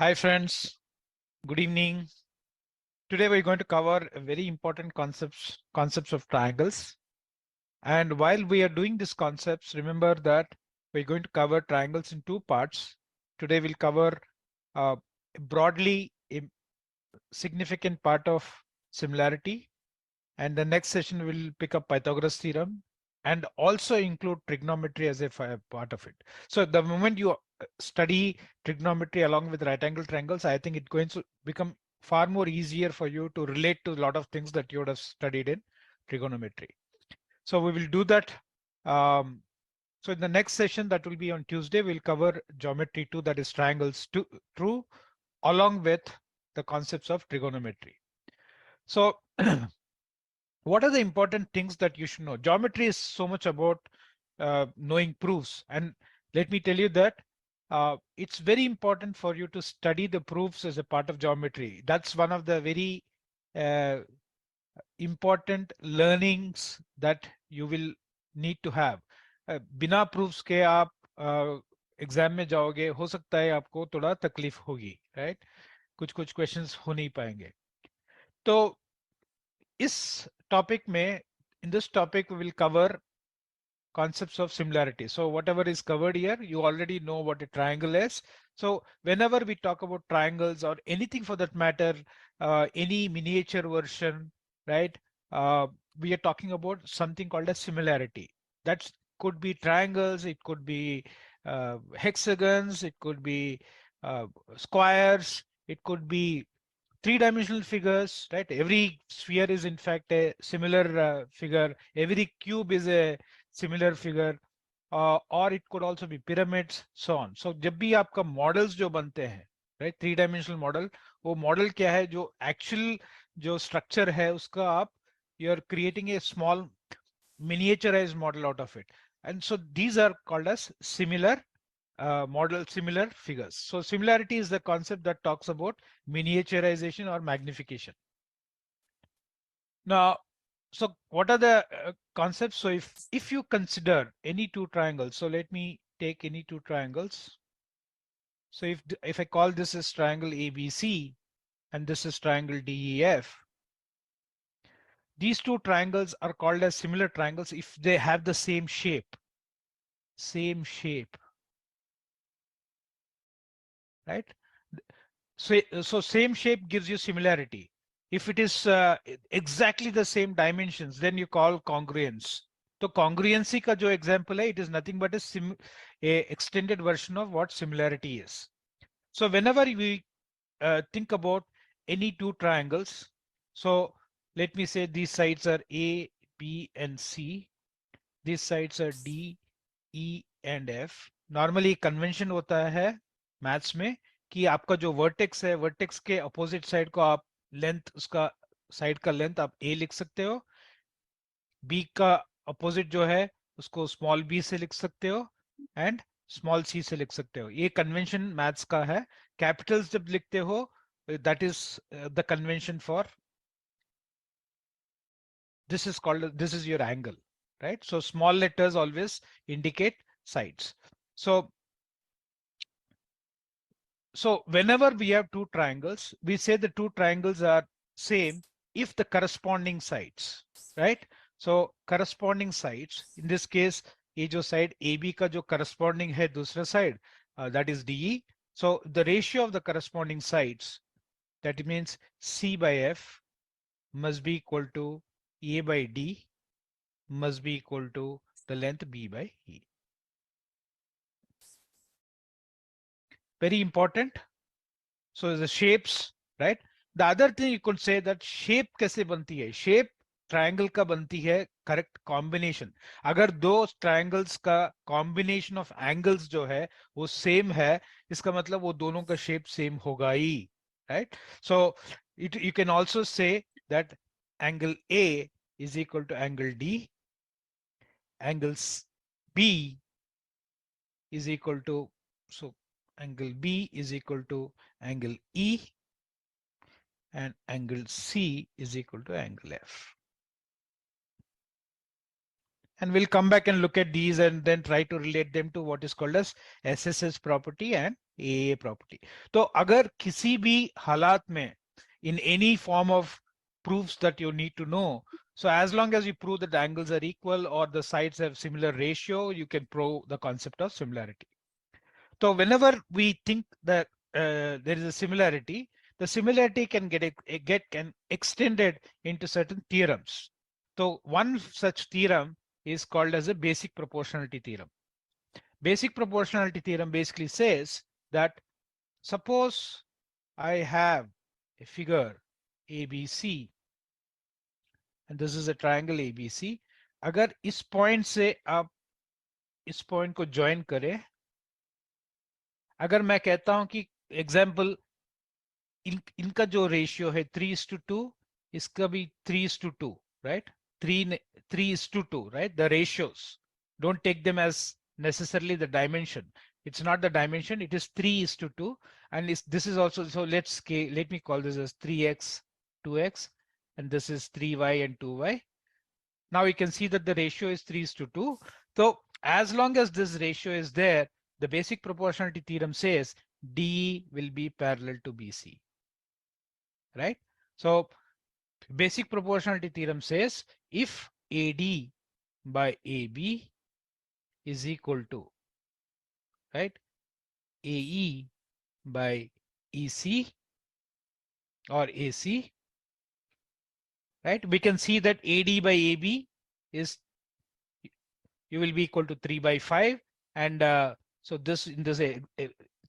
Hi friends, good evening. Today we're going to cover a very important concepts of triangles. And while we are doing these concepts, remember that we're going to cover triangles in two parts. Today we'll cover broadly a significant part of similarity, and the next session will pick up Pythagoras theorem and also include trigonometry as a part of it. So the moment you study trigonometry along with right angle triangles, I think it's going to become far more easier for you to relate to a lot of things that you would have studied in trigonometry. So we will do that. So in the next session, that will be on Tuesday, we'll cover geometry 2, that is triangles 2 through along with the concepts of trigonometry. So what are the important things that you should know? Geometry is so much about knowing proofs. And let me tell you that it's very important for you to study the proofs as a part of geometry. That's one of the very uh, important learnings that you will need to have. बिना proofs के आप exam में जाओगे, हो सकता है आपको थोड़ा तकलीफ होगी, राइट? कुछ कुछ क्वेश्चंस हो नहीं पाएंगे. तो इस टॉपिक में, in this topic we will cover concepts of similarity. So whatever is covered here, you already know what a triangle is. So whenever we talk about triangles or anything for that matter, any miniature version, right? We are talking about something called a similarity. That could be triangles, it could be hexagons, it could be squares, it could be three-dimensional figures, right? Every sphere is in fact a similar figure. Every cube is a similar figure, or it could also be pyramids, so on. So जब भी आपका models जो बनते हैं, right? Three-dimensional model, वो model क्या है? जो actual जो structure है उसका आप you are creating a small miniaturized model out of it. And so these are called as similar model, similar figures. So similarity is the concept that talks about miniaturization or magnification. Now, so what are the concepts? So if you consider any two triangles, so let me take any two triangles. So if I call this as triangle ABC and this is triangle DEF, these two triangles are called as similar triangles if they have the same shape. Same shape, right? So same shape gives you similarity. If it is exactly the same dimensions, then you call congruence. So congruency का जो example है, it is nothing but a extended version of what similarity is. So whenever we think about any two triangles, so let me say these sides are A, B, and C. These sides are D, E, and F. Normally convention होता है maths में कि आपका जो vertex है, vertex के opposite side को आप लेंथ, उसका साइड का लेंथ आप A लिख सकते हो, B का अपोजिट जो है उसको स्मॉल b से लिख सकते हो एंड स्मॉल c से लिख सकते हो. ये कन्वेंशन मैथ्स का है. कैपिटल्स जब लिखते हो, that is the convention for this is your angle, right? So small letters always indicate sides. So whenever we have two triangles, we say the two triangles are same if the corresponding sides, right? So corresponding sides, in this case, ये जो side AB का जो corresponding है दूसरा side, that is DE. So the ratio of the corresponding sides, that means C by F must be equal to A by D must be equal to the length B by E. Very important. So the shapes, right? The other thing you could say that shape कैसे बनती है? Shape triangle का बनती है correct combination. अगर दो triangles का combination of angles जो है वो same है, इसका मतलब वो दोनों का shape same होगा ही, right? So you can also say that angle A is equal to angle D, angle B is equal to, so angle B is equal to angle E, and angle C is equal to angle F. And we'll come back and look at these and then try to relate them to what is called as SSS property and AA property. तो अगर किसी भी हालात में in any form of proofs that you need to know, so as long as you prove that the angles are equal or the sides have similar ratio, you can prove the concept of similarity. So whenever we think that there is a similarity, the similarity can get extended into certain theorems. So one such theorem is called as a basic proportionality theorem. Basic proportionality theorem basically says that suppose I have a figure ABC and this is a triangle ABC. अगर इस point से आप इस point को join करें, अगर मैं कहता हूं कि एग्जाम्पल इनका जो रेशियो है 3:2, इसका भी 3:2, right? 3:2, right? The ratios, don't take them as necessarily the dimension. It's not the dimension, it is 3:2. And this is also, so let me call this as 3x 2x, and this is 3y and 2y. Now you can see that the ratio is 3:2. So as long as this ratio is there, the basic proportionality theorem says DE will be parallel to BC, right? So basic proportionality theorem says if AD by AB is equal to, right, AE by EC or AC, right, we can see that AD by AB is, you will be equal to 3/5, and so this in this a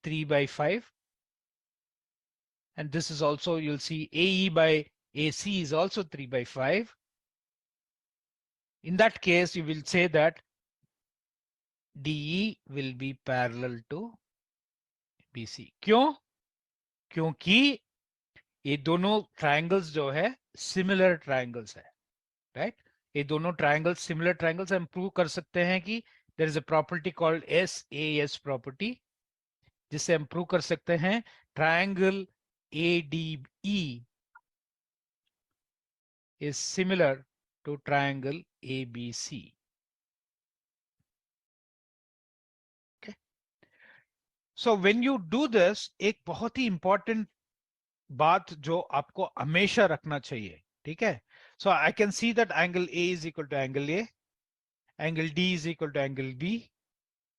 3/5, and this is also, you'll see AE by AC is also 3/5. In that case, you will say that DE will be parallel to BC. क्यों? क्योंकि ये दोनों triangles जो है similar triangles है, right? ये दोनों triangles similar triangles, हम प्रूव कर सकते हैं कि there is a property called SAS property, जिससे हम प्रूव कर सकते हैं triangle ADE is similar to triangle ABC. Okay. So when you do this, एक बहुत ही important बात जो आपको हमेशा रखना चाहिए, ठीक है? So I can see that angle A is equal to angle A, angle D is equal to angle B,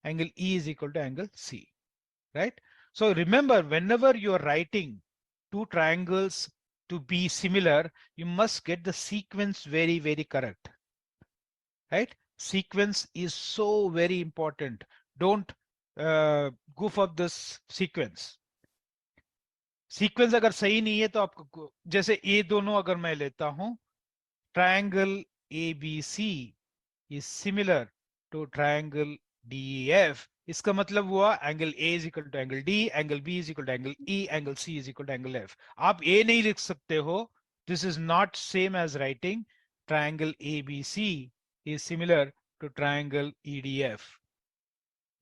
angle E is equal to angle C, right? So remember, whenever you are writing two triangles to be similar, you must get the sequence very, very correct, right? Sequence is so very important. Don't goof up this sequence. Sequence अगर सही नहीं है तो आपको, जैसे ये दोनों अगर मैं लेता हूं, triangle ABC is similar to triangle DEF, इसका मतलब हुआ angle A is equal to angle D, angle B is equal to angle E, angle C is equal to angle F. आप A नहीं लिख सकते हो. This is not same as writing triangle ABC is similar to triangle EDF.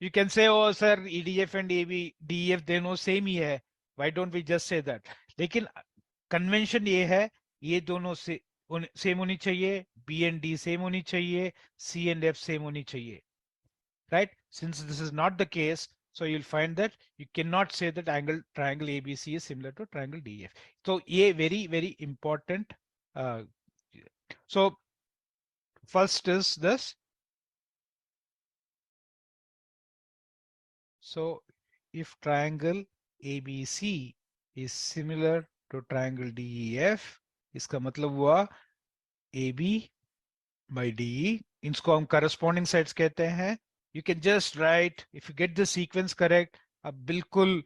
You can say, oh sir, EDF and AB, DEF, they know same ही है. Why don't we just say that? लेकिन convention ये है, ये दोनों से same होनी चाहिए, B and D same होनी चाहिए, C and F सेम होनी चाहिए, right? Since this is not the case, so you'll find that you cannot say that triangle ABC is similar to triangle DEF. So ये very, very important. uh, so first is this. So if triangle ABC is similar to triangle DEF, इसका मतलब हुआ AB by DE, इनको हम corresponding sides कहते हैं. You can just write, if you get the sequence correct, अब बिल्कुल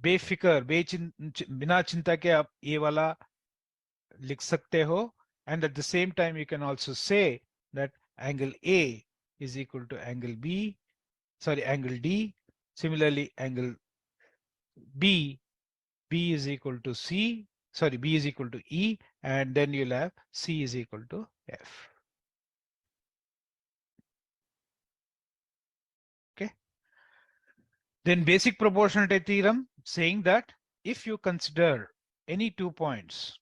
बेफिक्र बिना चिंता के आप ये वाला लिख सकते हो. And at the same time, you can also say that angle A is equal to angle B, sorry, angle D. Similarly, angle B is equal to C, sorry, B is equal to E, and then you'll have C is equal to F. Okay. Then basic proportionality theorem saying that if you consider any 2 points,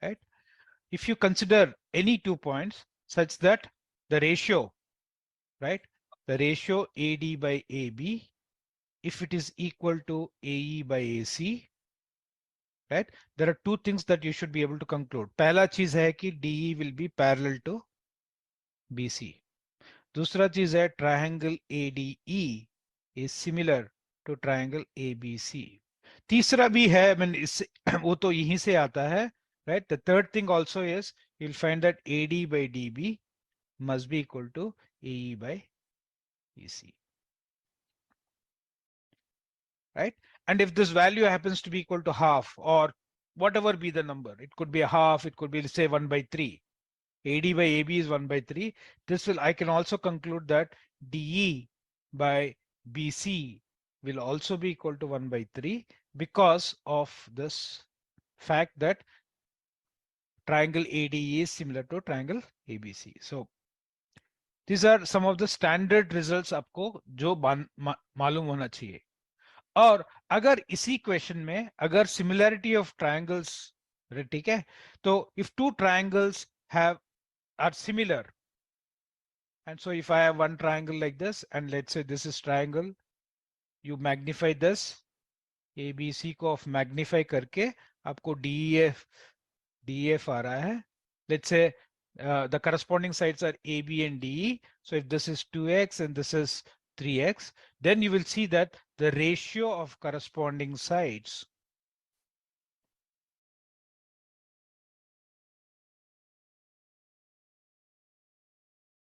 right? If you consider any 2 points such that the ratio, right? The ratio AD by AB, if it is equal to AE by AC, right? There are two things that you should be able to conclude. पहला चीज है कि DE will be parallel to BC. दूसरा चीज है triangle ADE is similar to triangle ABC. तीसरा भी है, I mean, इस वो तो यहीं से आता है, right? The third thing also is you'll find that AD by DB must be equal to AE by EC, right? And if this value happens to be equal to half or whatever be the number, it could be a half, it could be, let's say, 1 by 3. AD by AB is 1 by 3. This will, I can also conclude that DE by BC will also be equal to 1 by 3 because of this fact that triangle ADE is similar to triangle ABC. So these are some of the standard results आपको जो मालूम होना चाहिए. और अगर इसी question में अगर सिमिलैरिटी ऑफ ट्रायंगल्स, ठीक है, तो if two triangles have are similar, and so if I have one triangle like this and let's say this is triangle, you magnify this ABC को of magnify करके आपको DEF आ रहा है. Let's say the corresponding sides are AB and DE. So if this is 2x and this is 3x, then you will see that the ratio of corresponding sides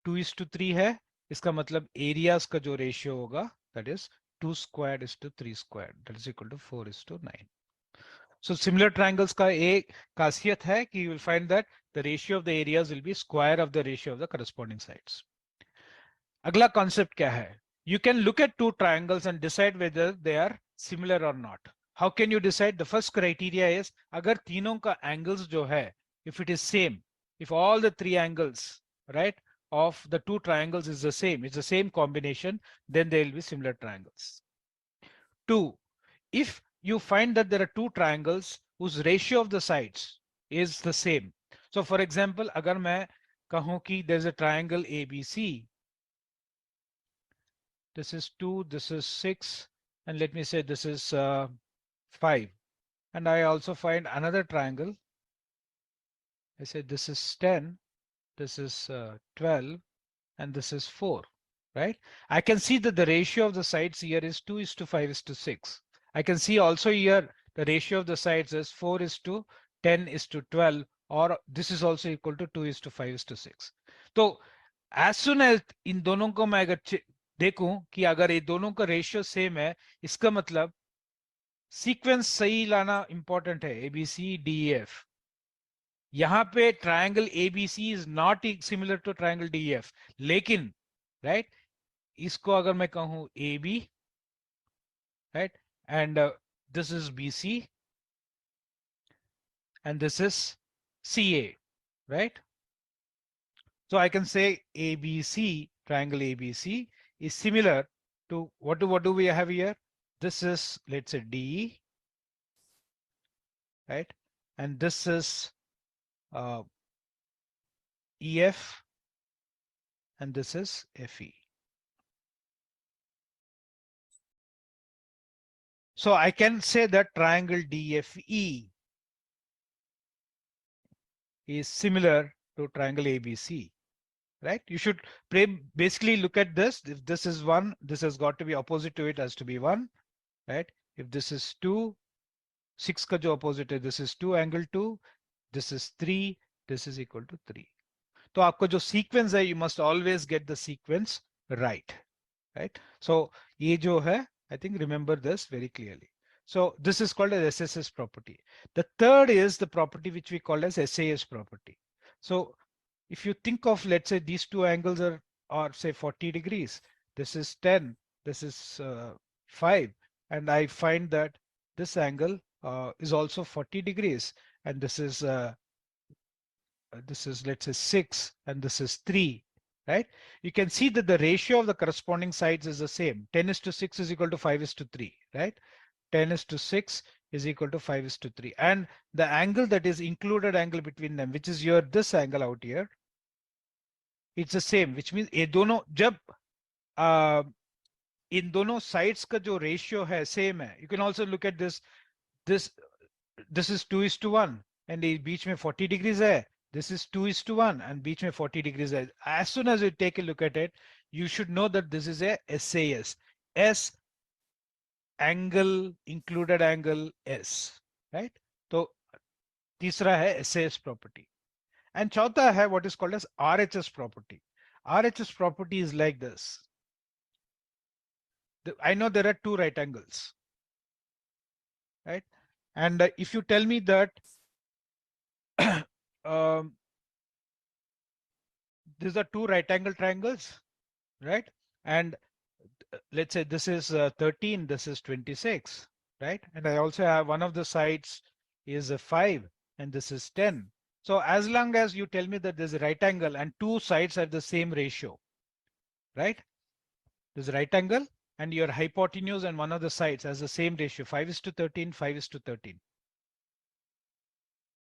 two is to three है. इसका मतलब areas का जो ratio होगा that is 2 square is to 3 square, that is equal to 4 is to 9. So similar triangles का एक खासियत है कि you will find that the ratio of the areas will be square of the ratio of the corresponding sides. अगला concept क्या है? You can look at two triangles and decide whether they are similar और not. How can you decide? The first criteria is अगर तीनों का angles जो है, if it is same, if all the three angles, right, of the two triangles is the same, it's the same combination, then there will be similar triangles. Two, if you find that there are two triangles whose ratio of the sides is the same. So for example, agar main kahun ki there's a triangle ABC, this is 2, this is 6, and let me say this is 5, and I also find another triangle, I say this is 10, this is 12, and this is 4, right? I can see that the ratio of the sides here is 2 is to 5 is to 6. I can see also here the ratio of the sides is 4 is to 10 is to 12, or this is also equal to 2 is to 5 is to 6. तो as soon as इन दोनों को मैं अगर देखूं कि अगर ये दोनों का रेशियो सेम है, इसका मतलब सीक्वेंस सही लाना इंपॉर्टेंट है. A B C D F, यहाँ पे triangle ABC is not similar to triangle DF, लेकिन राइट इसको अगर मैं कहूं A B, right, and this is B C and this is C A, right. So I can say ABC, triangle ABC is similar to what do we have here? This is, let's say, DE, right, and this is EF, and this is FE. So I can say that triangle DFE is similar to triangle ABC, right? You should basically look at this. If this is 1, this has got to be opposite to it, has to be 1, right? If this is 2, 6 ka jo opposite hai, this is 2 angle 2, this is 3, this is equal to 3. तो आपको जो sequence है, you must always get the sequence right, right? So ये जो है, I think remember this very clearly. So this is called as SSS property. The third is the property which we call as SAS property. So if you think of, let's say these two angles are say 40 degrees, this is 10, this is 5, and I find that this angle is also 40 degrees, and this is let's say 6, and this is 3, right? You can see that the ratio of the corresponding sides is the same. 10 is to 6 is equal to 5 is to 3, right? 10 is to 6 is equal to 5:3. And the angle that is included angle between them, which is your this angle out here, it's the same, which means ये दोनों जब इन दोनों sides का जो ratio है same है. You can also look at this this is 2:1 and ये बीच में 40 degrees है. This is 2:1 and बीच में 40 degrees है. As soon as you take a look at it, you should know that this is a SAS. S angle included angle S, right? तो तीसरा है SAS property. And चौथा है what is called as RHS property. RHS property is like this. I know there are two right angles, right? And if you tell me that um, these are two right angle triangles, right? And let's say this is 13, this is 26, right? And I also have one of the sides is a 5 and this is 10. So as long as you tell me that there's a right angle and two sides have the same ratio, right? There's a right angle and your hypotenuse and one of the sides has the same ratio, 5:13, 5:13,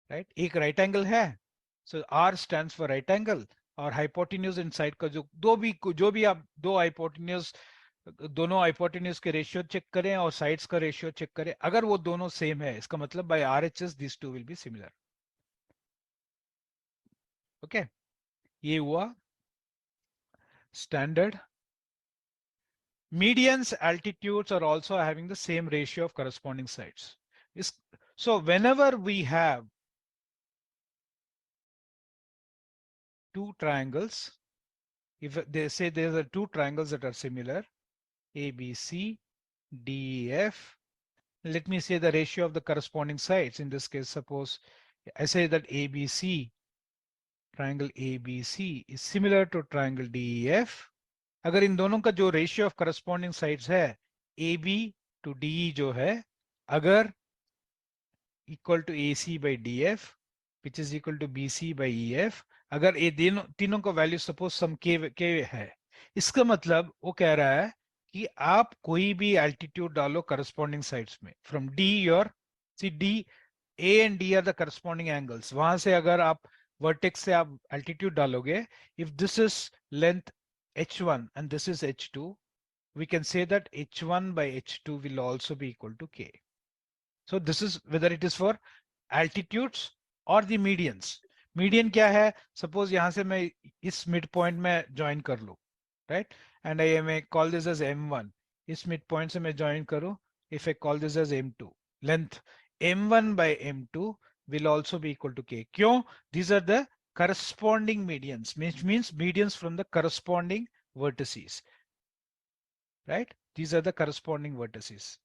right? एक right angle है. So R stands for right angle और hypotenuse inside का जो भी आप दो hypotenuse दोनों hypotenuse के रेशियो चेक करें और साइड्स का रेशियो चेक करें, अगर वो दोनों सेम है इसका मतलब by RHS this two will be similar. Okay, ये हुआ standard. Medians altitudes are also having the same ratio of corresponding sides. So whenever we have two triangles, if they say there are two triangles that are similar, ABC, DEF, let me say the ratio of the corresponding sides. In this case, suppose I say that ABC, triangle ABC is similar to triangle DEF. अगर इन दोनों का जो ratio of corresponding sides है AB to DE जो है, अगर equal to AC by DF which is equal to BC by EF, अगर ये तीनों का वैल्यू सपोज सम के है, इसका मतलब वो कह रहा है कि आप कोई भी एल्टीट्यूड डालो करस्पॉन्डिंग साइड्स में from D your C D A and D are the corresponding angles. वहां से अगर आप वर्टेक्स से आप एल्टीट्यूड डालोगे, if this is length h1 and this is h2, we can say that h1 by h2 will also be equal to k. So this is whether it is for altitudes or the medians. Median क्या है? Suppose यहाँ से मैं इस midpoint में join कर लूँ, right? And I may call this as m1. इस midpoint से मैं join करूँ. If I call this as m2, length m1 by m2 will also be equal to k. क्यों? These are the corresponding medians, which means medians from the corresponding vertices, right? These are the corresponding vertices.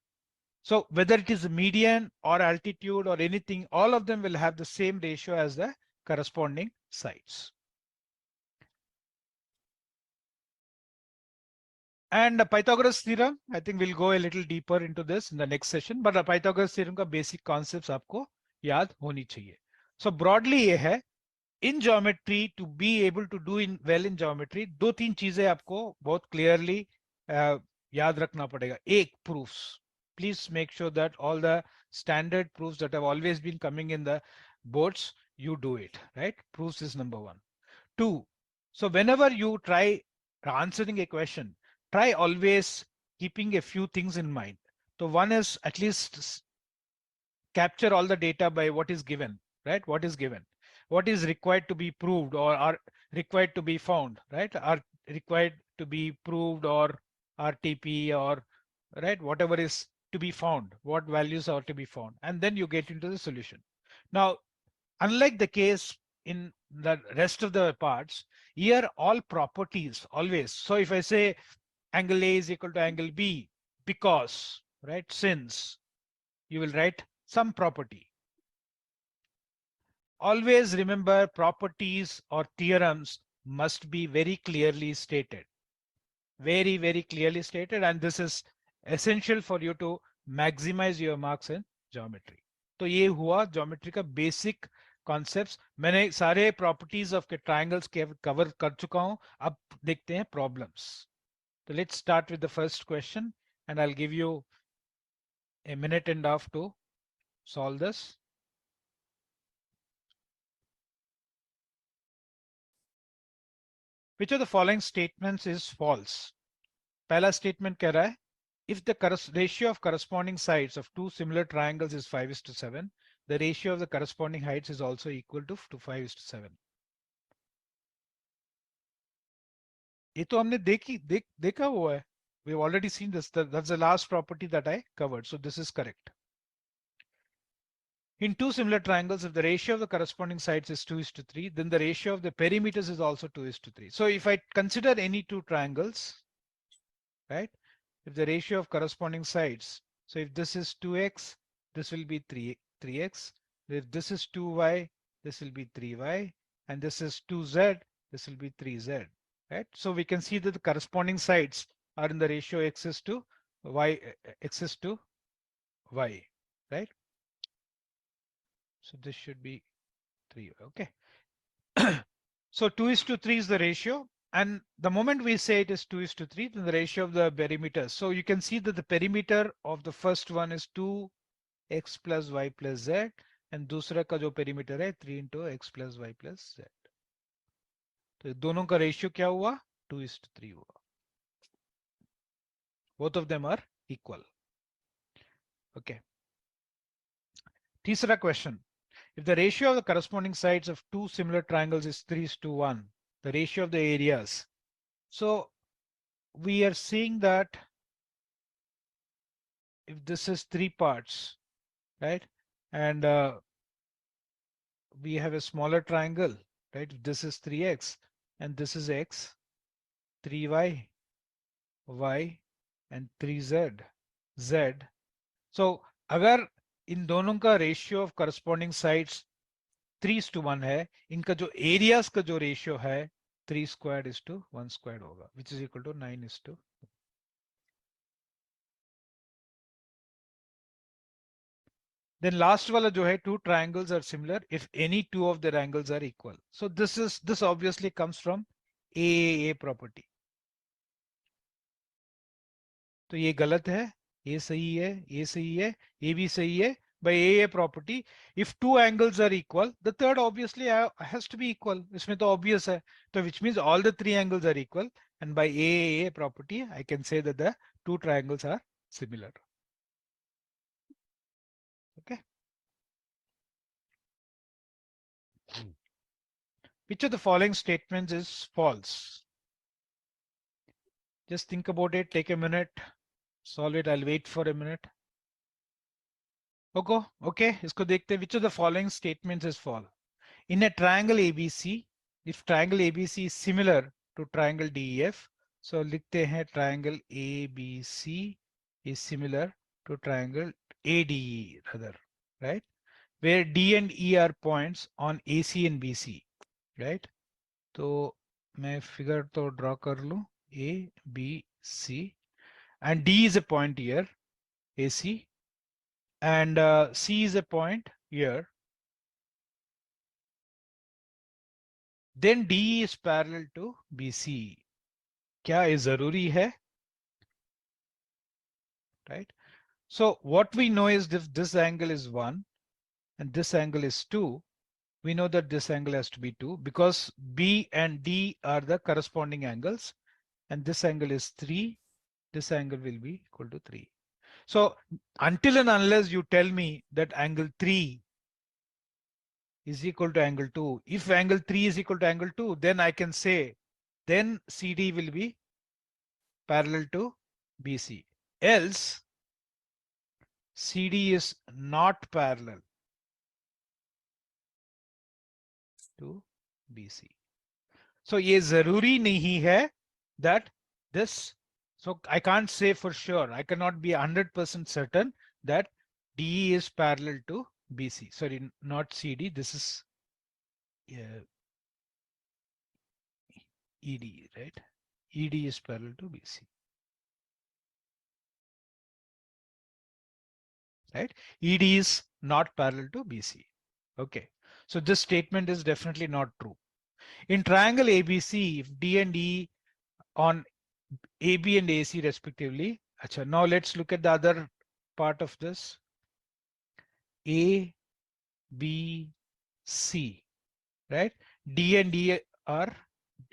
So whether it is median or altitude or anything, all of them will have the same ratio as the corresponding sides. And the Pythagoras theorem, I think we'll go a little deeper into this in the next session, but the Pythagoras theorem का basic concepts आपको याद होनी चाहिए. So broadly ये है, in geometry, to be able to do well in geometry, दो तीन चीजें आपको बहुत clearly याद रखना पड़ेगा. एक, proofs. Please make sure that all the standard proofs that have always been coming in the boards, you do it, right? Proofs is number one. Two, so whenever you try answering a question, try always keeping a few things in mind. So one is at least capture all the data by what is given, right? What is given, what is required to be proved or are required to be found, right? Are required to be proved or RTP or right, whatever is to be found, what values are to be found, and then you get into the solution. Now, unlike the case in the rest of the parts, here all properties always. So if I say angle A is equal to angle B because, right, since, you will write some property. Always remember properties or theorems must be very clearly stated. Very, very clearly stated, and this is essential for you to maximize your marks in geometry. तो ये हुआ geometry का basic concepts. मैंने सारे properties of के triangles cover कर चुका हूं. अब देखते हैं problems. So let's start with the first question, and I'll give you a minute and a half to solve this. Which of the following statements is false? पहला statement कह रहा है if the ratio of corresponding sides of two similar triangles is 5:7, the ratio of the corresponding heights is also equal to 5:7. ये तो हमने देखा हुआ है. We've already seen this. That's the last property that I covered. So this is correct. In two similar triangles, if the ratio of the corresponding sides is 2:3, then the ratio of the perimeters is also 2:3. So if I consider any two triangles, right? If the ratio of corresponding sides, so if this is 2x, this will be 3x. If this is 2y, this will be 3y. And this is 2z, this will be 3z, right? So we can see that the corresponding sides are in the ratio x is to y, x is to y, right? So this should be 3, okay? So 2:3 is the ratio. And the moment we say it is 2:3, then the ratio of the perimeters. So you can see that the perimeter of the first one is 2x plus y plus z. And दूसरा का जो perimeter है 3 into x plus y plus z. तो दोनों का ratio क्या हुआ? 2:3 हुआ. Both of them are equal. Okay. तीसरा question. If the ratio of the corresponding sides of two similar triangles is 3:1, the ratio of the areas. So we are seeing that if this is 3 parts, right? And we have a smaller triangle, right? This is 3x and this is x, 3y, y and 3z, z. So अगर इन दोनों का ratio of corresponding sides 3:1 है, इनका जो areas का जो ratio है 3 squared is to 1 squared होगा, which is equal to 9 is to. Then last वाला जो है, two triangles are similar if any two of their angles are equal. So this obviously comes from AAA property. तो ये गलत है, ये सही है, ये सही है, ये भी सही है. By AAA property, if two angles are equal, the third obviously has to be equal. इसमें तो obvious है. So which means all the three angles are equal. And by AAA property, I can say that the two triangles are similar. Okay. Which of the following statements is false? Just think about it. Take a minute. Solve it. I'll wait for a minute. Okay. इसको देखते हैं. Which of the following statements is false? In a triangle ABC, if triangle ABC is similar to triangle DEF, so लिखते हैं triangle ABC is similar to triangle ADE rather, right? Where D and E are points on AC and BC, right? तो मैं figure तो draw कर लूं. A, B, C, and D is a point here, AC, and C is a point here. Then D is parallel to BC. क्या ये जरूरी है? Right? So what we know is if this angle is 1 and this angle is 2, we know that this angle has to be 2 because B and D are the corresponding angles, and this angle is 3, this angle will be equal to 3. So until and unless you tell me that angle 3 is equal to angle 2, if angle 3 is equal to angle 2, then I can say then CD will be parallel to BC. Else CD is not parallel to BC. So ये जरूरी नहीं है that this, so I can't say for sure, I cannot be 100% certain that DE is parallel to BC. Sorry, not CD, this is ED, right? ED is parallel to BC. Right? ED is not parallel to BC. Okay. So this statement is definitely not true. In triangle ABC, if D and E on AB and AC respectively. Achha, now let's look at the other part of this. A, B, C, right? D and D are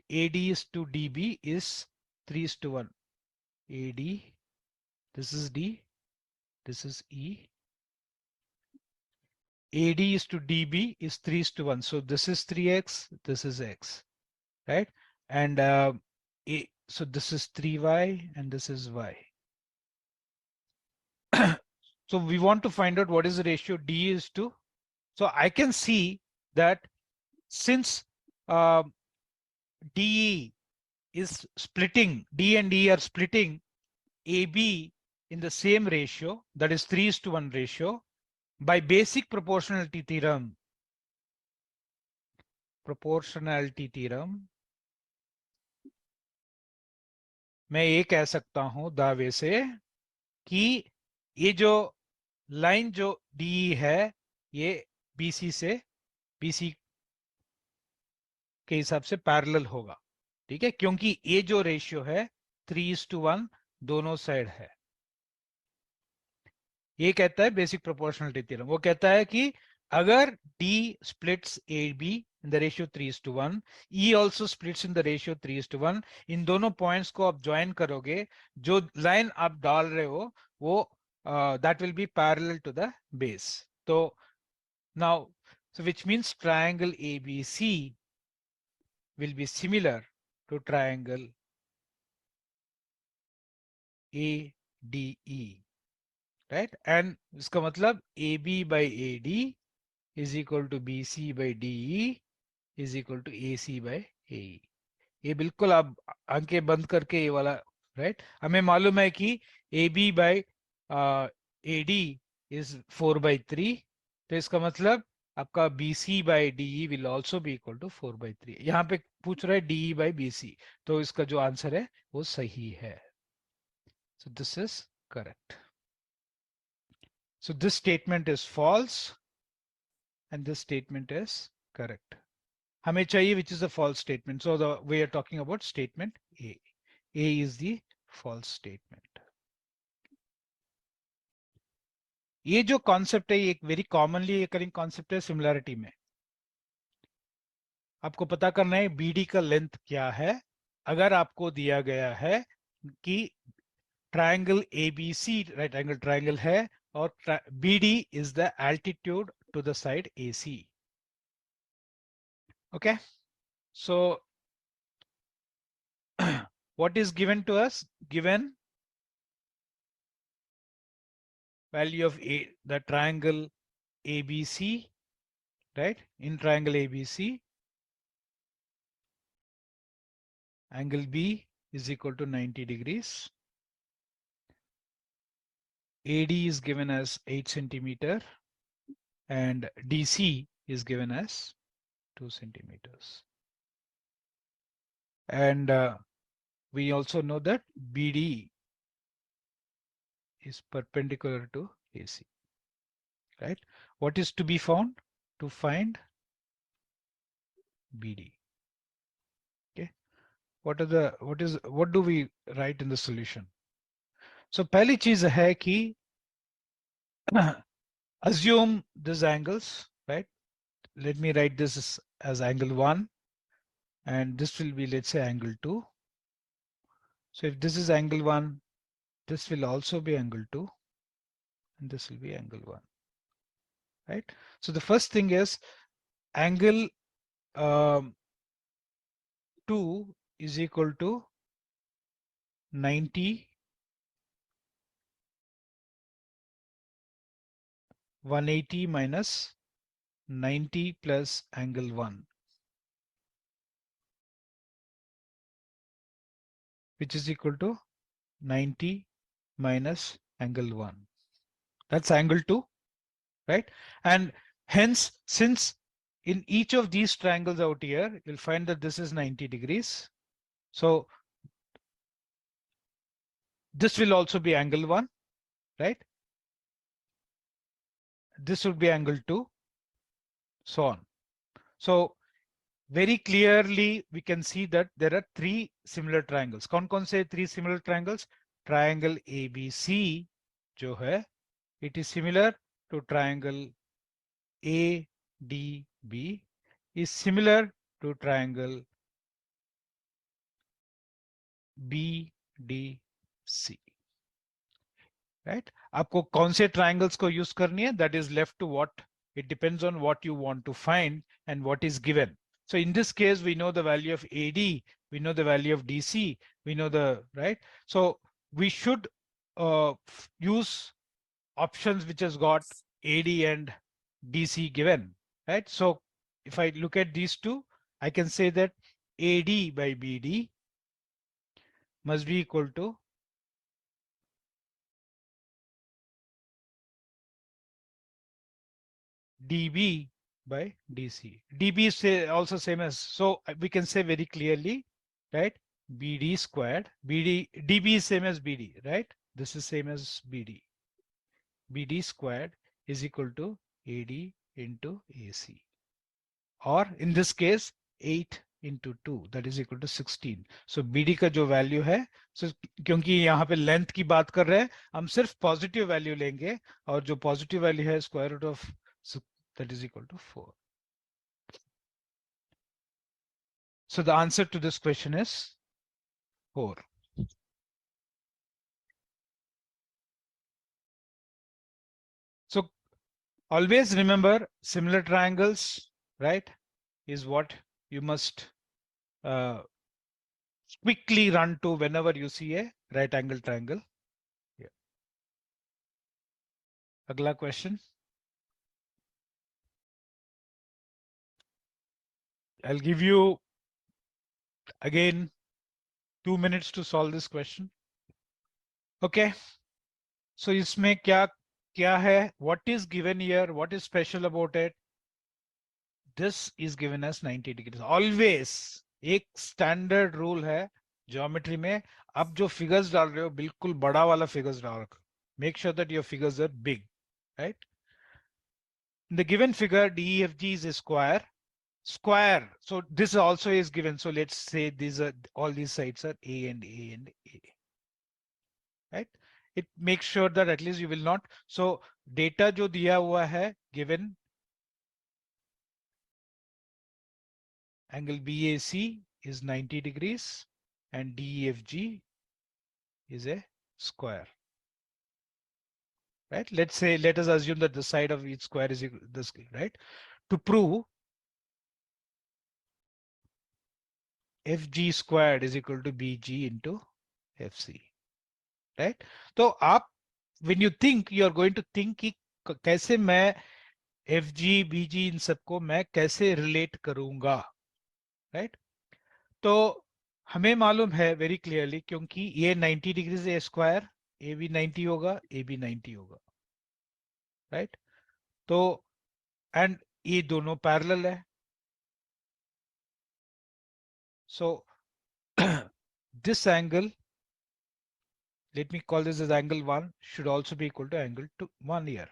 AD is to DB is 3:1. AD, this is D, this is E. AD is to DB is 3:1. So this is 3x, this is x, right? And so this is 3y and this is y. So we want to find out what is the ratio D is to. So I can see that since DE is splitting, D and E are splitting AB in the same ratio, that is 3:1 ratio, by basic proportionality theorem, मैं ये कह सकता हूं दावे से कि ये जो लाइन जो डी है ये बीसी के हिसाब से पैरेलल होगा, ठीक है, क्योंकि ये जो रेशियो है 3:1 दोनों साइड है। ये कहता है बेसिक प्रोपोर्शनलिटी थ्योरम, वो कहता है कि अगर D splits AB in the ratio 3:1, E also splits in the ratio 3:1, इन दोनों पॉइंट्स को आप ज्वाइन करोगे, जो लाइन आप डाल रहे हो वो that will be parallel to the base. तो now, so which means triangle ABC will be similar to triangle ADE, right? And इसका मतलब AB by AD is equal to BC by DE is equal to AC by AE. ये बिल्कुल आप आंखें बंद करके ये वाला, राइट? हमें मालूम है कि AB by AD is 4/3, तो इसका मतलब आपका BC by DE will also be equal to 4/3. यहाँ पे पूछ रहा है DE by BC, तो इसका जो आंसर है वो सही है. So this is correct. So this statement is false and this statement is correct. हमें चाहिए which is a false statement. So we are talking about statement A. A is the false statement. ये जो concept है, एक very commonly occurring concept है similarity में. आपको पता करना है BD का लेंथ क्या है. अगर आपको दिया गया है कि triangle ABC right angle triangle है और BD is the altitude to the side AC. Okay, so what is given to us? Given value of A, the triangle ABC, right? In triangle ABC, angle B is equal to 90 degrees. AD is given as 8 centimeter and DC is given as 2 centimeters. And we also know that BD is perpendicular to AC, right? What is to be found? To find BD. Okay. What do we write in the solution? So पहली चीज है कि assume these angles, right? Let me write this as angle 1 and this will be, let's say, angle 2. So if this is angle 1, this will also be angle 2 and this will be angle 1, right? So the first thing is angle 2 is equal to 90, 180 minus 90 plus angle 1, which is equal to 90 minus angle 1. That's angle 2, right? And hence, since in each of these triangles out here, you'll find that this is 90 degrees. So this will also be angle 1, right? This would be angle 2, so on. So very clearly, we can see that there are three similar triangles. कौन-कौन से three similar triangles? Triangle ABC जो है, it is similar to triangle ADB is similar to triangle BDC. Right? आपको कौन से triangles को use करनी है? That is left to what? It depends on what you want to find and what is given. So in this case, we know the value of AD, we know the value of DC, we know the, right? So we should use options which has got AD and DC given, right? So if I look at these two, I can say that AD by BD must be equal to dB by dC. dB is also same as, so we can say very clearly, right? BD squared, dB is same as BD, right? This is same as BD. BD squared is equal to AD into AC. Or in this case, 8 into 2, that is equal to 16. So BD का जो value है, so क्योंकि यहाँ पे length की बात कर रहे हैं, हम सिर्फ पॉजिटिव वैल्यू लेंगे, और जो पॉजिटिव वैल्यू है square root of that is equal to 4. So the answer to this question is 4. So always remember similar triangles, right, is what you must quickly run to whenever you see a right angle triangle. Yeah. Agla question. I'll give you again 2 minutes to solve this question. Okay. So इसमें क्या क्या है? What is given here? What is special about it? This is given as 90 degrees. Always एक standard rule है geometry में. आप जो figures डाल रहे हो बिल्कुल बड़ा वाला figures डाल रहे हो. Make sure that your figures are big, right? In the given figure, DEFG is a square. Square. So this also is given. So let's say these are all these sides are A and A and A. Right? It makes sure that at least you will not. So data जो दिया हुआ है given angle BAC is 90 degrees and DEFG is a square. Right? Let's say, let us assume that the side of each square is equal this, right? To prove FG squared is equal to BG into FC. Right? तो आप when you think, you are going to think कि कैसे मैं FG, BG इन सबको मैं कैसे relate करूंगा, right? तो हमें मालूम है very clearly क्योंकि ये 90 डिग्री है स्क्वायर, ए भी 90 होगा, ए भी 90 होगा, right? तो and ये दोनों parallel है. So this angle, let me call this as angle 1, should also be equal to angle 2, 1 here.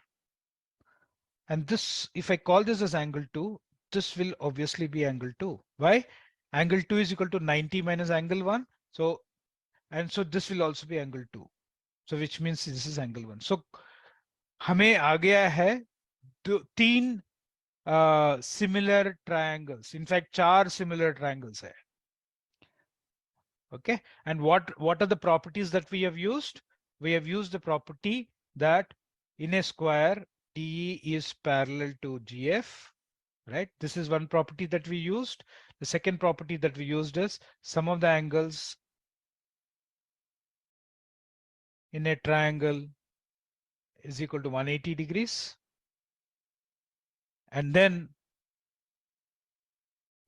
And this, if I call this as angle 2, this will obviously be angle 2. Why? Angle 2 is equal to 90 minus angle 1. So, and so this will also be angle 2. So which means this is angle 1. So हमें आ गया है तीन similar triangles. In fact, 4 similar triangles hai. Okay. And what are the properties that we have used? We have used the property that in a square, DE is parallel to GF, right? This is one property that we used. The second property that we used is sum of the angles in a triangle is equal to 180 degrees. And then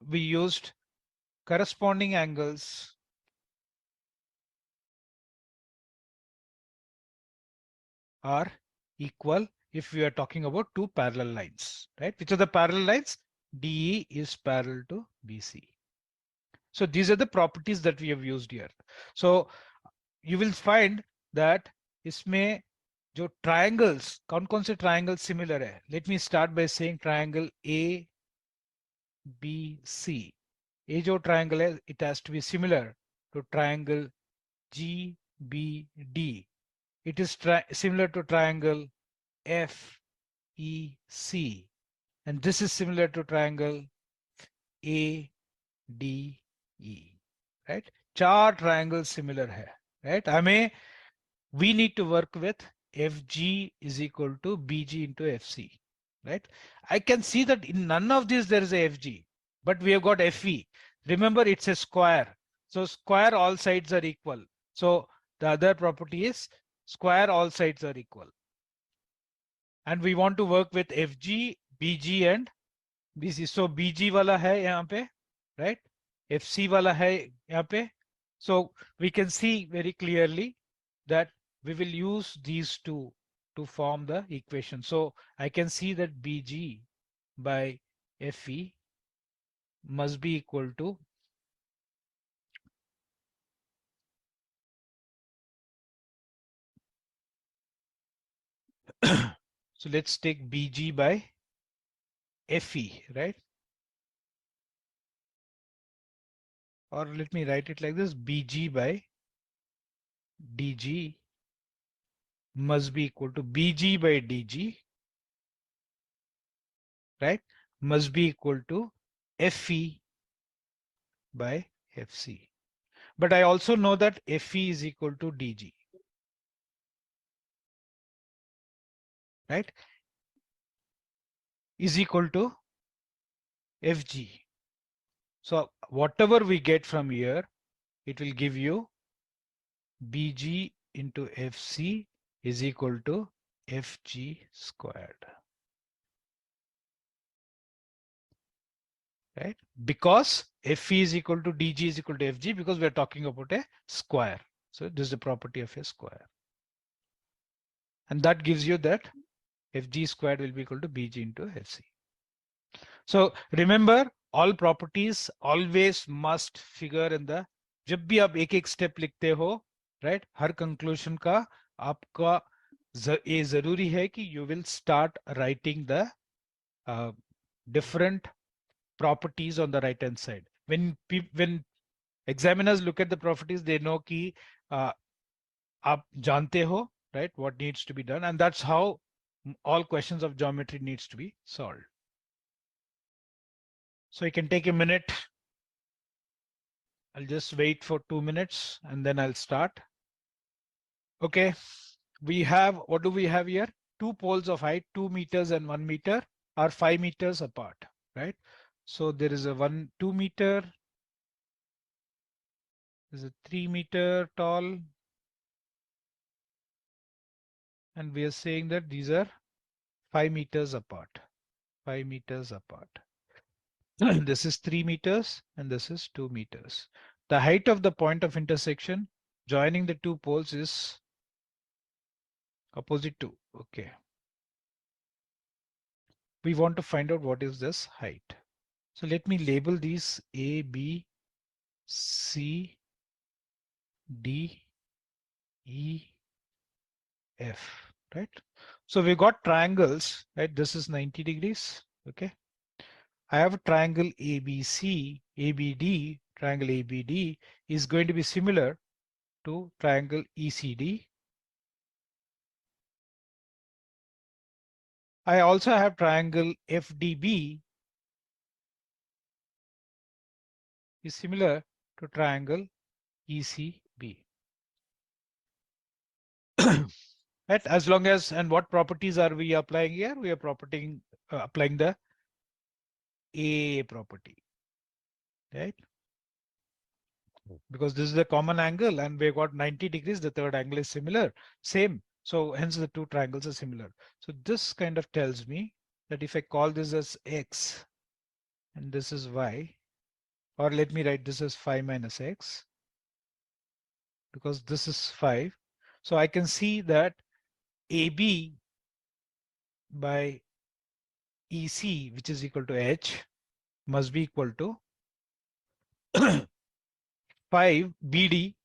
we used corresponding angles are equal if we are talking about two parallel lines, right? Which are the parallel lines? DE is parallel to BC. So these are the properties that we have used here. So you will find that इसमें जो triangles, कौन-कौन से triangles similar है? Let me start by saying triangle A, B, C. ये जो triangle है, it has to be similar to triangle G, B, D. It is similar to triangle F, E, C. and this is similar to triangle ADE, right? चार triangles similar है, right? we need to work with FG is equal to BG into FC, right? I can see that in none of these there is a FG, but we have got FE. Remember, it's a square. So square all sides are equal. So the other property is square all sides are equal. And we want to work with FG, BG and BC. So BG वाला है यहाँ पे, right? FC वाला है यहाँ पे. So we can see very clearly that we will use these two to form the equation. So I can see that BG by FE must be equal to so let's take BG by FE, right? Or let me write it like this, BG by DG must be equal to BG by DG, right? Must be equal to FE by FC. But I also know that FE is equal to DG, right? Is equal to FG. So whatever we get from here, it will give you BG into FC is equal to FG squared, right? Because FE is equal to DG is equal to FG because we are talking about a square. So this is the property of a square. And that gives you that FG squared will be equal to BG into FC. So remember, all properties always must figure in the, जब भी आप एक एक step लिखते हो, right? हर conclusion का आपका ये जरूरी है कि you will start writing the different properties on the right hand side. When examiners look at the properties, they know कि आप जानते हो, right? What needs to be done, and that's how all questions of geometry needs to be solved. So you can take a minute. I'll just wait for 2 minutes and then I'll start. Okay, we have, what do we have here? Two poles of height, 2 meters and 1 meter are 5 meters apart, right? So there is a 2 meter, there's a 3 meter tall, and we are saying that these are 5 meters apart, 5 meters apart. This is 3 meters and this is 2 meters. The height of the point of intersection joining the two poles is opposite to, okay. We want to find out what is this height. So let me label these A, B, C, D, E, F, right? So we got triangles, right? This is 90 degrees, okay? I have a triangle ABC, ABD, triangle ABD is going to be similar to triangle ECD. I also have triangle FDB is similar to triangle ECB. Right? As long as, and what properties are we applying here? We are applying the A property, right? Because this is a common angle and we've got 90 degrees, the third angle is similar, same. So hence the two triangles are similar. So this kind of tells me that if I call this as X and this is Y, or let me write this as 5 minus X, because this is 5. So I can see that AB by EC, which is equal to H, must be equal to 5 BD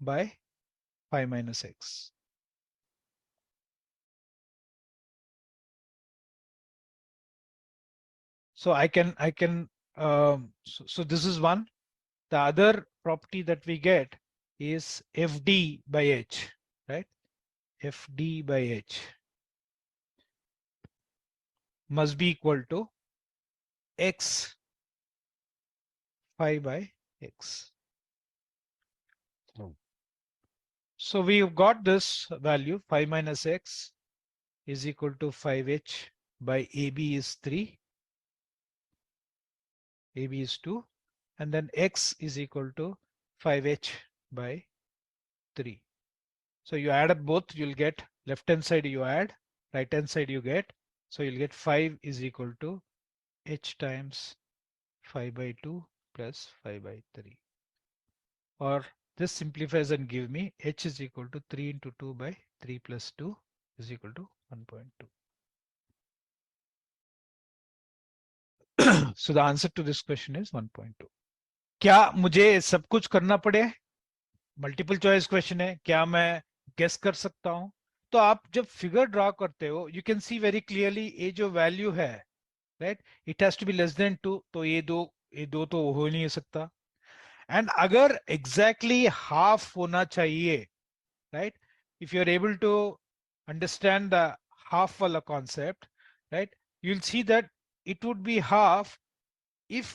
by 5 minus X. So so this is one. The other property that we get is FD by H, right? FD by H. must be equal to x 5 by x. So we've got this value 5 minus x is equal to 5h by AB is 3, AB is 2, and then x is equal to 5h by 3. So you add up both, you'll get left hand side you add, right hand side you get. So you'll get 5 is equal to h times 5 by 2 plus 5 by 3. Or this simplifies and give me h is equal to 3 into 2 by 3 plus 2 is equal to 1.2. So the answer to this question is 1.2. क्या मुझे सब कुछ करना पड़े? Multiple choice question है, क्या मैं guess कर सकता हूं? तो आप जब फिगर ड्रॉ करते हो you can see very clearly ये जो वैल्यू है, right, it has to be less than 2, तो ये दो तो हो नहीं सकता. एंड अगर एग्जैक्टली exactly हाफ होना चाहिए, right, if you are able to understand the half वाला concept, right, you will see that it would be half if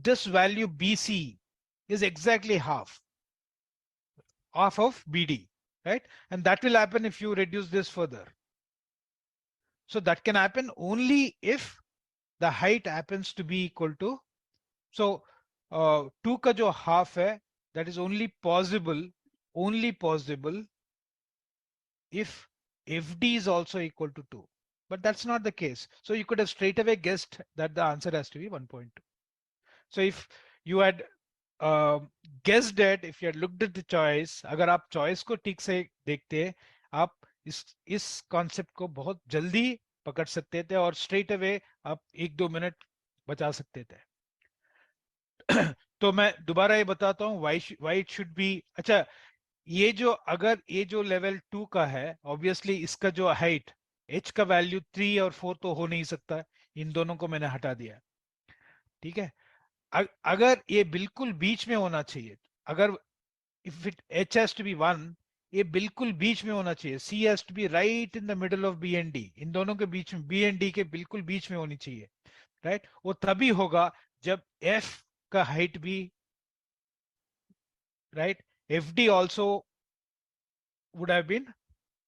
this value BC is exactly half of BD, right? And that will happen if you reduce this further. So that can happen only if the height happens to be equal to, so 2 ka jo half hai, that is only possible if FD is also equal to 2. But that's not the case. So you could have straight away guessed that the answer has to be 1.2. So if you had guessed it, if you had looked at the choice, अगर आप choice को ठीक से देखते, आप इस concept को बहुत जल्दी पकड़ सकते थे और straight away आप 1-2 मिनट बचा सकते थे. तो मैं दोबारा ये बताता हूँ why it should be. अच्छा, ये जो अगर ये जो लेवल 2 का है, ऑब्वियसली इसका जो हाइट h का वैल्यू 3 और 4 तो हो नहीं सकता, इन दोनों को मैंने हटा दिया. ठीक है, अगर ये बिल्कुल बीच में होना चाहिए, अगर if it h has to be 1, ये बिल्कुल बीच में होना चाहिए, c has to be right in the middle of b and d, इन दोनों के बीच में, b and d के बिल्कुल बीच में होनी चाहिए, राइट. वो तभी होगा जब f का हाइट भी, right, fd also would have been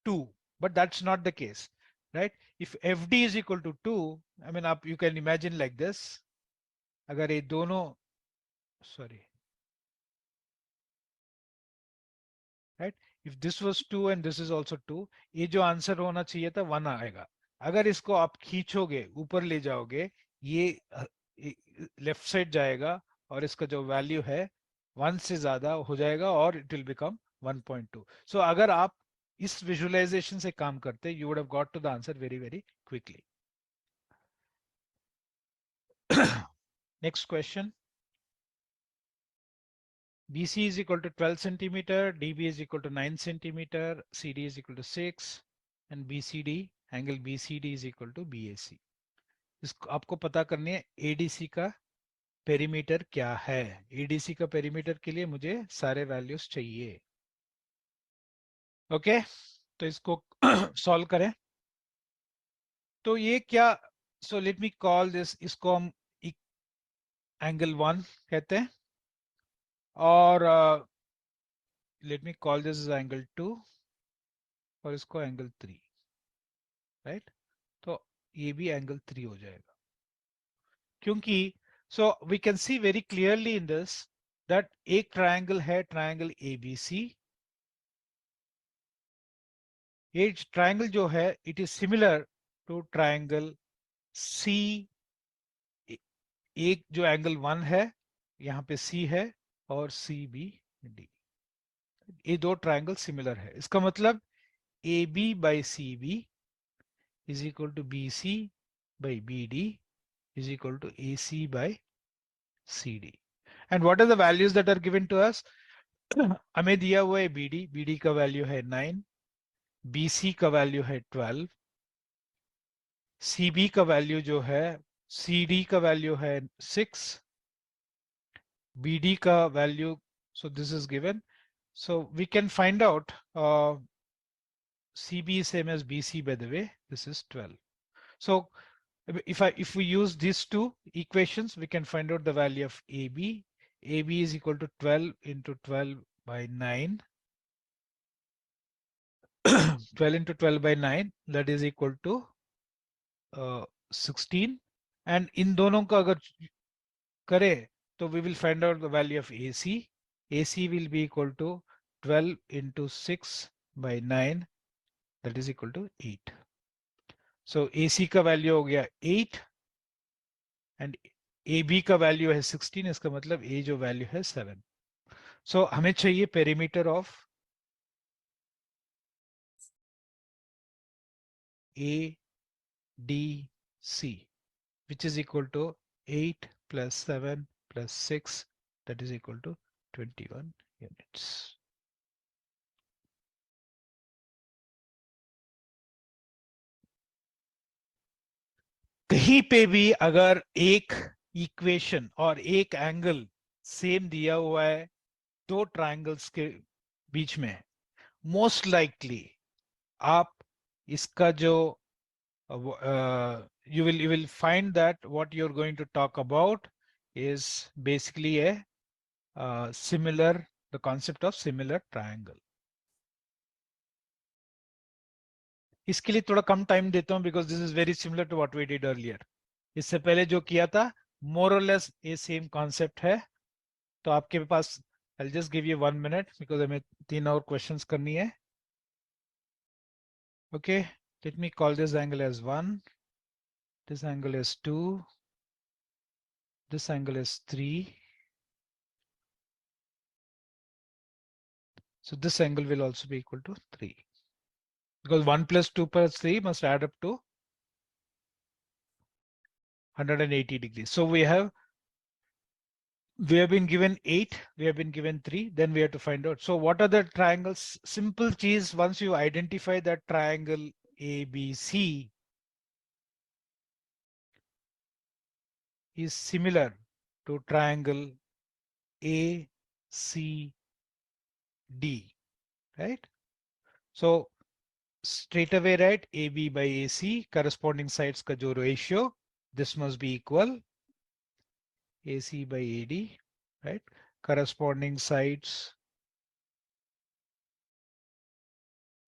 2, but that's not the case, right? If fd is equal to 2, I mean you can imagine like this, अगर ये दोनों, sorry, right, if this was 2 and this is also 2, ये जो answer होना चाहिए था 1 आएगा. अगर इसको आप खींचोगे, ऊपर ले जाओगे, ये लेफ्ट साइड जाएगा और इसका जो वैल्यू है 1 से ज्यादा हो जाएगा और इट विल बिकम 1.2. सो अगर आप इस विजुअलाइजेशन से काम करते, you would have got to the answer very very quickly. Next question. BC is equal to 12 centimeter, DB is equal to 9 centimeter, CD is equal to 6, and BCD, angle BCD is equal to BAC. इसको आपको पता करनी है ADC का perimeter क्या है. ADC का perimeter के लिए मुझे सारे वैल्यूज चाहिए. ओके, तो इसको सॉल्व करें. तो ये क्या, so let me call this, इसको हम एंगल 1 कहते हैं, और let me call this angle 2 और इसको एंगल 3, राइट. तो ये भी एंगल 3 हो जाएगा, क्योंकि so we can see very clearly in this that एक ट्रायंगल है, ट्रायंगल ABC. ये ट्रायंगल जो है it is similar to triangle C. एक जो एंगल 1 है, यहाँ पे C है, और CBD, ये दो ट्रायंगल सिमिलर है. इसका मतलब AB by CB is equal to BC by BD is equal to AC by CD. And what are the values that are given to us? हमें दिया हुआ है BD का वैल्यू है 9, BC का वैल्यू है 12, CB का वैल्यू जो है, CD का वैल्यू है 6, BD का value, so this is given. So we can find out CB is same as BC, by the way, this is 12. So if we use these two equations, we can find out the value of AB. AB is equal to 12 into 12 by 9. 12 into 12 by 9, that is equal to 16. And in दोनों का अगर करें तो we will find out the value of AC. AC will be equal to 12 into 6 by 9, that is equal to 8. So AC का value हो गया 8 and AB का value है 16, इसका मतलब A जो value है 7. So हमें चाहिए perimeter of ADC, which is equal to 8 plus 7 plus 6, that is equal to 21 units. कहीं पे भी अगर एक इक्वेशन और एक एंगल सेम दिया हुआ है दो ट्रायंगल्स के बीच में, मोस्ट लाइकली आप इसका जो you will find that what you're going to talk about is basically a similar, the concept of similar triangle. इसके लिए थोड़ा कम टाइम देता हूं because this is very similar to what we did earlier. इससे पहले जो किया था more or less ये same concept है. तो आपके पास I'll just give you 1 minute because हमें 3 और questions करनी है. Okay, let me call this angle as 1. This angle is 2. This angle is 3. So this angle will also be equal to 3. Because 1 plus 2 plus 3 must add up to 180 degrees. So we have been given 8, we have been given 3, then we have to find out. So what are the triangles? Simple cheese, once you identify that triangle ABC is similar to triangle ACD, right? So straight away, right, AB by AC, corresponding sides ka jo ratio, this must be equal AC by AD, right? Corresponding sides,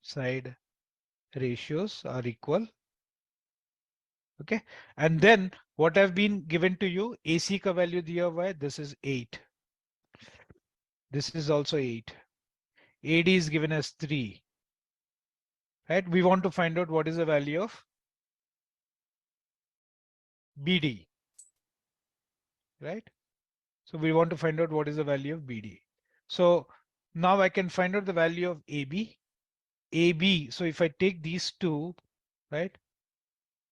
side ratios are equal. Okay, and then what have been given to you, AC ka value diya hua hai, this is 8. This is also 8. AD is given as 3. Right? We want to find out what is the value of BD. Right? So we want to find out what is the value of BD. So now I can find out the value of AB. AB, so if I take these two, right,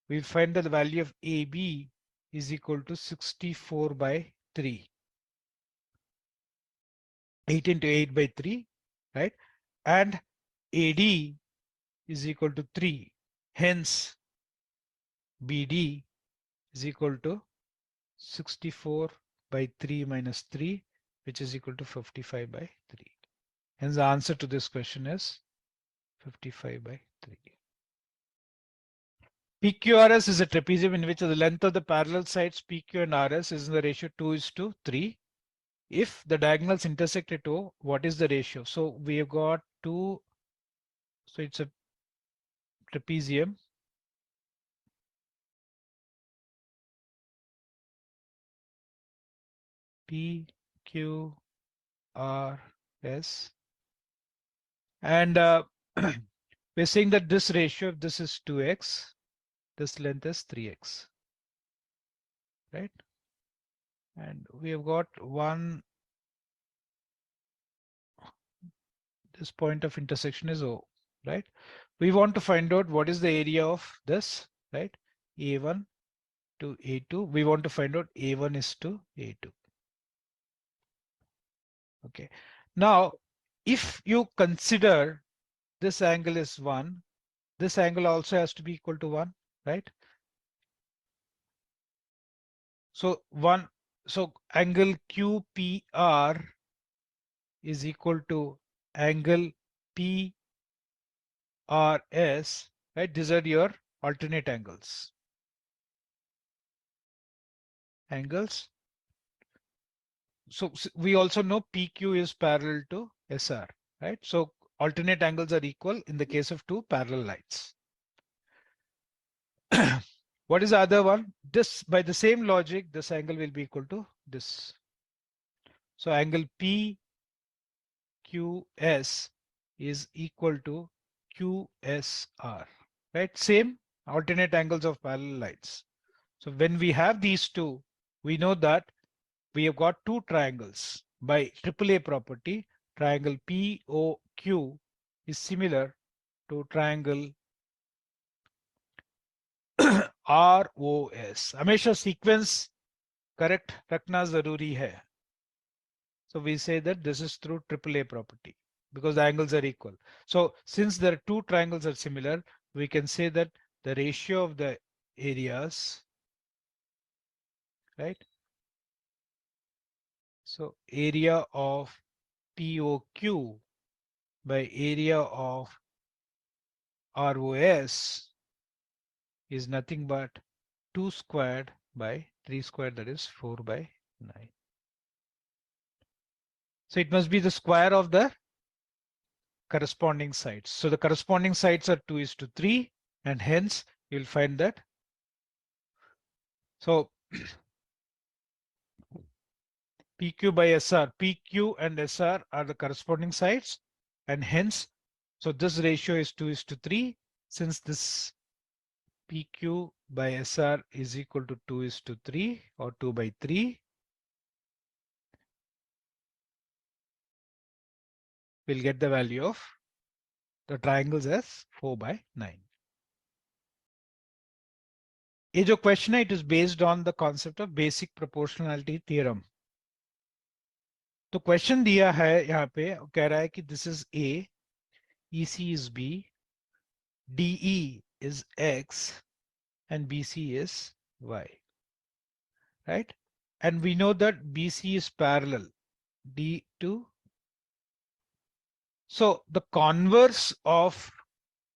we'll find that the value of AB is equal to 64 by 3. 8 into 8 by 3, right? And AD is equal to 3. Hence, BD is equal to 64 by 3 minus 3, which is equal to 55 by 3. Hence, the answer to this question is 55 by 3. PQRS is a trapezium in which the length of the parallel sides PQ and RS is in the ratio 2:3. If the diagonals intersect at O, what is the ratio? So we have got two, so it's a trapezium. PQRS. And we're saying that this ratio, if this is 2x, this length is 3x, right? And we have got one, this point of intersection is O, right? We want to find out what is the area of this, right? A1 to A2. We want to find out A1 is to A2. Okay. Now, if you consider this angle is 1, this angle also has to be equal to 1, right? So so angle QPR is equal to angle PRS, right? These are your alternate angles. angles. So we also know PQ is parallel to SR, right? So alternate angles are equal in the case of two parallel lines. What is the other one? This, by the same logic, this angle will be equal to this. So angle PQS is equal to QSR, right? Same alternate angles of parallel lines. So when we have these two, we know that we have got two triangles. By AAA property, triangle POQ is similar to triangle ROS. हमेशा sequence correct रखना जरूरी है. So we say that this is through AAA property because the angles are equal. So since there are two triangles are similar, we can say that the ratio of the areas, right? So area of POQ by area of ROS is nothing but 2 squared by 3 squared, that is 4 by 9. So it must be the square of the corresponding sides. So the corresponding sides are 2:3, and hence you'll find that. So PQ by SR, PQ and SR are the corresponding sides, and hence, so this ratio is 2:3. Since this PQ by SR is equal to 2:3 or 2 by 3, we'll get the value of the triangles as 4 by 9. ये जो question है, it is based on the concept of basic proportionality theorem. तो question दिया है यहाँ पे, कह रहा है कि this is A, EC is B, DE is X, and BC is Y, right? And we know that BC is parallel D to. So the converse of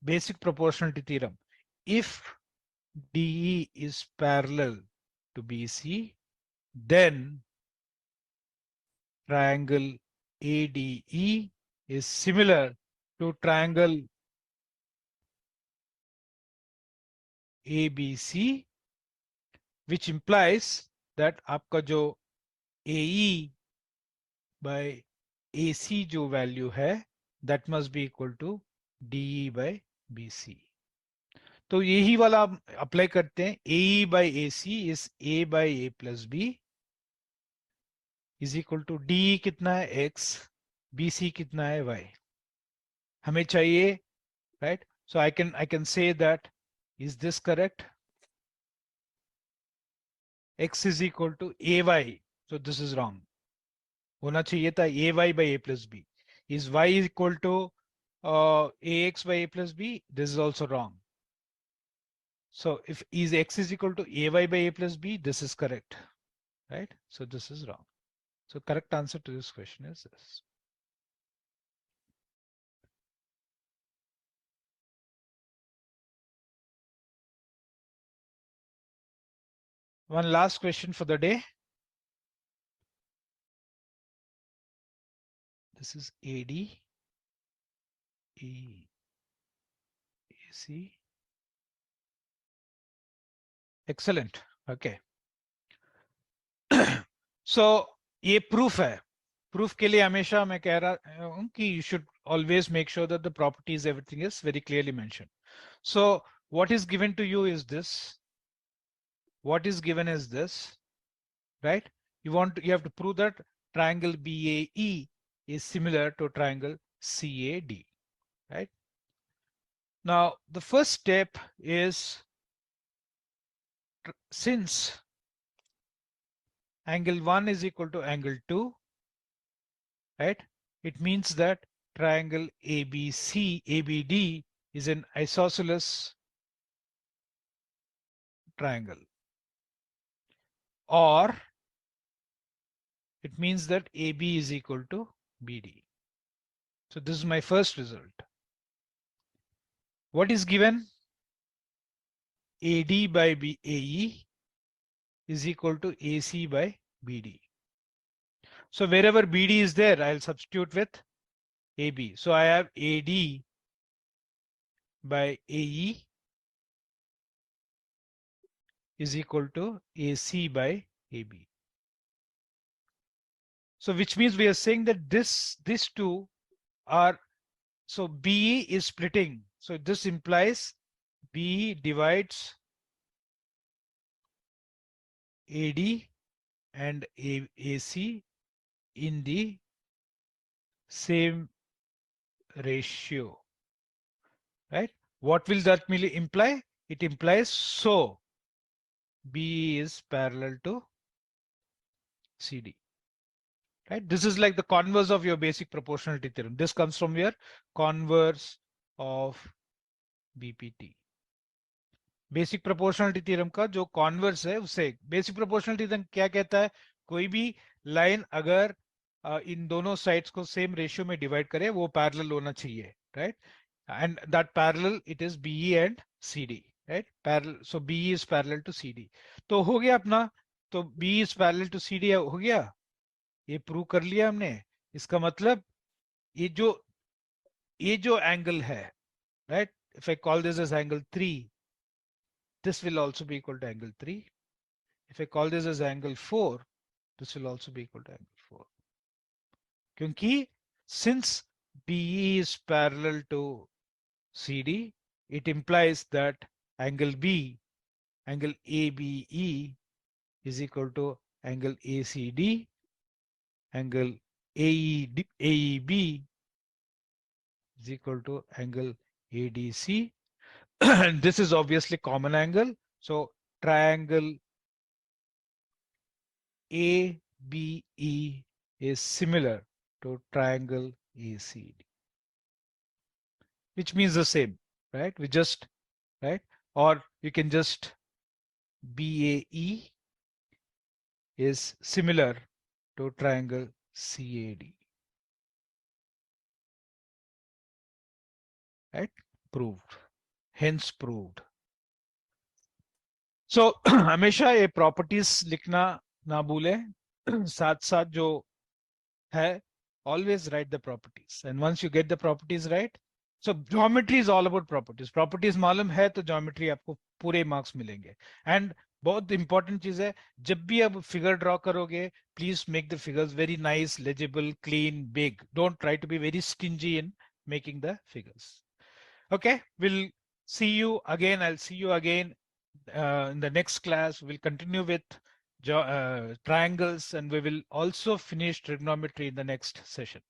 basic proportionality theorem, if DE is parallel to BC, then triangle ADE is similar to triangle ABC, which implies that आपका जो AE by AC जो value है, that must be equal to DE by BC. तो यही वाला apply करते हैं. AE by AC is A by A plus B is equal to DE कितना है X, BC कितना है Y. हमें चाहिए, right? So I can say that, is this correct? X is equal to AY. So this is wrong. होना चाहिए था AY by A plus B. Is Y equal to AX by A plus B? This is also wrong. So if is X is equal to AY by A plus B, this is correct, right? So this is wrong. So correct answer to this question is this. One last question for the day. This is AD, AC. Excellent. Okay. So ये proof है. Proof के लिए हमेशा मैं कह रहा हूँ कि you should always make sure that the properties, everything is very clearly mentioned. So what is given to you is this. What is given is this, right? You have to prove that triangle BAE is similar to triangle CAD, right? Now the first step is, since angle 1 is equal to angle 2, right? It means that triangle ABD is an isosceles triangle, or it means that AB is equal to BD. So this is my first result. What is given? AD by AE is equal to AC by BD. So wherever BD is there, I'll substitute with AB. So I have AD by AE is equal to AC by AB. So which means we are saying that these two are, so BE is splitting. So this implies BE divides AD and AC in the same ratio, right? What will that imply? It implies so BE is parallel to CD, right? This is like the converse of your basic proportionality theorem. This comes from your converse of BPT. Basic proportionality theorem का जो converse है उससे basic proportionality theorem क्या कहता है, कोई भी line अगर इन दोनों साइड्स को सेम रेशियो में डिवाइड करे वो पैरेलल होना चाहिए, right? And that parallel it is BE and CD, right? Parallel, so BE is parallel to CD. तो हो गया अपना, तो B is parallel to CD हो गया, ये प्रूव कर लिया हमने. इसका मतलब ये जो एंगल है, right, if I call this as angle 3, this will also be equal to angle 3. If I call this as angle 4, this will also be equal to angle 4. क्योंकि since BE is parallel to CD, it implies that angle B, angle ABE is equal to angle ACD, angle AEB is equal to angle ADC. And this is obviously common angle. So triangle ABE is similar to triangle ACD, which means the same, right? We just, right? Or you can just BAE is similar to triangle CAD, right? Proved, hence proved. So हमेशा ये properties लिखना ना भूले, साथ साथ जो है, always write the properties, and once you get the properties right, so geometry is all about properties. Properties मालूम है तो geometry आपको पूरे marks मिलेंगे. And बहुत important चीज है, जब भी आप figure draw करोगे, please make the figures very nice, legible, clean, big. Don't try to be very stingy in making the figures. Okay, we'll see you again. I'll see you again in the next class. We'll continue with triangles, and we will also finish trigonometry in the next session.